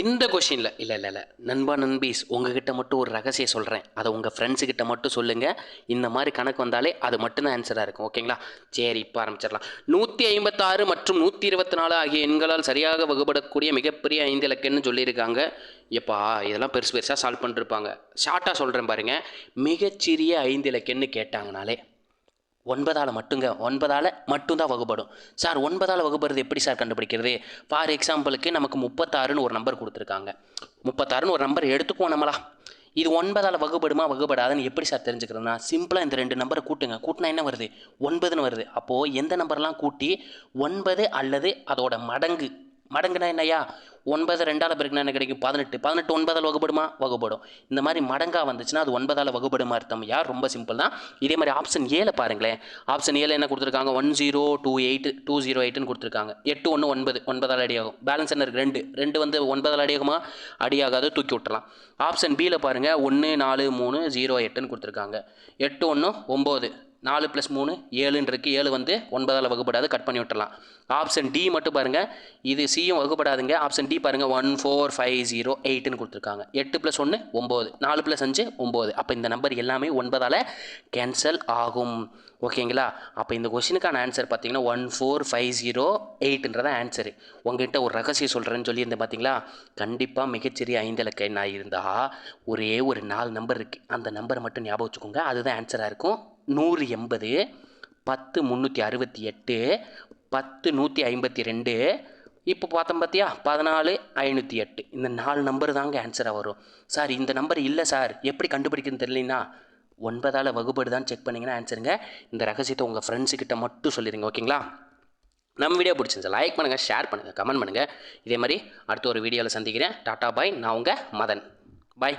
இந்த கொஷினில் இல்லை நண்பா நண்பீஸ் உங்ககிட்ட மட்டும் ஒரு ரகசியம் சொல்கிறேன், அதை உங்கள் ஃப்ரெண்ட்ஸுக்கிட்ட மட்டும் சொல்லுங்கள். இந்த மாதிரி கணக்கு வந்தாலே அது மட்டும்தான் ஆன்சராக இருக்கும். ஓகேங்களா? சரி, இப்போ ஆரம்பிச்சிடலாம். 156 மற்றும் 124 ஆகிய எண்களால் சரியாக வகுப்படக்கூடிய மிகப்பெரிய 5 இலக்கம்னு சொல்லியிருக்காங்க. எப்பா இதெல்லாம் பெருசு பெருசாக சால்வ் பண்ணிருப்பாங்க. ஷார்ட்டாக சொல்கிறேன் பாருங்கள். மிகச்சிறிய 5 இலக்கம்னு கேட்டாங்கனாலே 9ஆல் மட்டும்தான் வகுப்படும். சார் 9ஆல் வகுப்படுறது எப்படி சார் கண்டுபிடிக்கிறது? ஃபார் எக்ஸாம்பிளுக்கு நமக்கு 36ன்னு ஒரு நம்பர் கொடுத்துருக்காங்க. 36ன்னு ஒரு நம்பர் எடுத்துக்குவோம் நம்மளா. இது 9ஆல் வகுப்படாதுன்னு எப்படி சார் தெரிஞ்சுக்கிறதுனா, சிம்பிளாக இந்த 2 நம்பரை கூட்டினா என்ன வருது? 9ன்னு வருது. அப்போது எந்த நம்பர்லாம் கூட்டி 9 அல்லது அதோட மடங்குனா என்னையா? 9 2ஆல் பெருக்குனா என்ன கிடைக்கும்? 18. 18 9ஆல் வகுப்படும். இந்த மாதிரி மடங்காக வந்துச்சுன்னா அது 9ஆல் வகுப்படுமா அர்த்தம். ரொம்ப சிம்பிள் தான். இதே மாதிரி ஆப்ஷன் ஏல பாருங்களேன். ஆப்ஷன் ஏல என்ன கொடுத்துருக்காங்க? 1028 கொடுத்துருக்காங்க. 8 1 9 9ஆல் அடியாகும். பேலன்ஸ் என்ன இருக்குது? 2 வந்து 9ஆல் அடியாகுமா? அடியாகாது, தூக்கி விட்டுலாம். ஆப்ஷன் பியில் பாருங்கள். 1 4 3 0 8ன்னு கொடுத்துருக்காங்க. 8 1 9 4 + 3 7ன்னு இருக்குது. 7 வந்து 9ஆல் வகுப்படாது, கட் பண்ணி விட்டுறலாம். ஆப்ஷன் டி மட்டும் பாருங்கள். இது சியும் வகுப்படாதுங்க. ஆப்ஷன் டி பாருங்கள். 1 4 5 0 8ன்னு கொடுத்துருக்காங்க. 8 + 1 9 4 + 5 9. அப்போ இந்த நம்பர் எல்லாமே 9ஆல் கேன்சல் ஆகும். ஓகேங்களா? அப்போ இந்த கொஷினுக்கான ஆன்சர் பார்த்தீங்கன்னா 1 4 5 0 8ன்றத ஆன்சரு. உங்கள்கிட்ட ஒரு ரகசியம் சொல்கிறேன்னு சொல்லியிருந்தேன் பார்த்தீங்களா? கண்டிப்பாக மிகச்சிறிய 5 இலக்க எண்ணாக இருந்தால் ஒரே ஒரு 4 நம்பர் இருக்குது. அந்த நம்பரை மட்டும் ஞாபகம் வச்சுக்கோங்க. அதுதான் ஆன்சராக இருக்கும். 180 10 368 10 152. இப்போ பார்த்தோம் பார்த்தியா? 14 508. இந்த 4 நம்பர் தாங்க ஆன்சராக வரும். சார் இந்த நம்பர் இல்லை சார், எப்படி கண்டுபிடிக்குன்னு தெரியலனா 9ஆல் வகுப்படுதான்னு செக் பண்ணிங்கன்னா ஆன்சருங்க. இந்த ரகசியத்தை உங்கள் ஃப்ரெண்ட்ஸுக்கிட்ட மட்டும் சொல்லிடுங்க. ஓகேங்களா? நம்ம வீடியோ பிடிச்சிருந்துச்சு லைக் பண்ணுங்கள், ஷேர் பண்ணுங்கள், கமெண்ட் பண்ணுங்கள். இதே மாதிரி அடுத்த ஒரு வீடியோவில் சந்திக்கிறேன். டாட்டா பாய். நான் உங்கள் மதன். பாய்.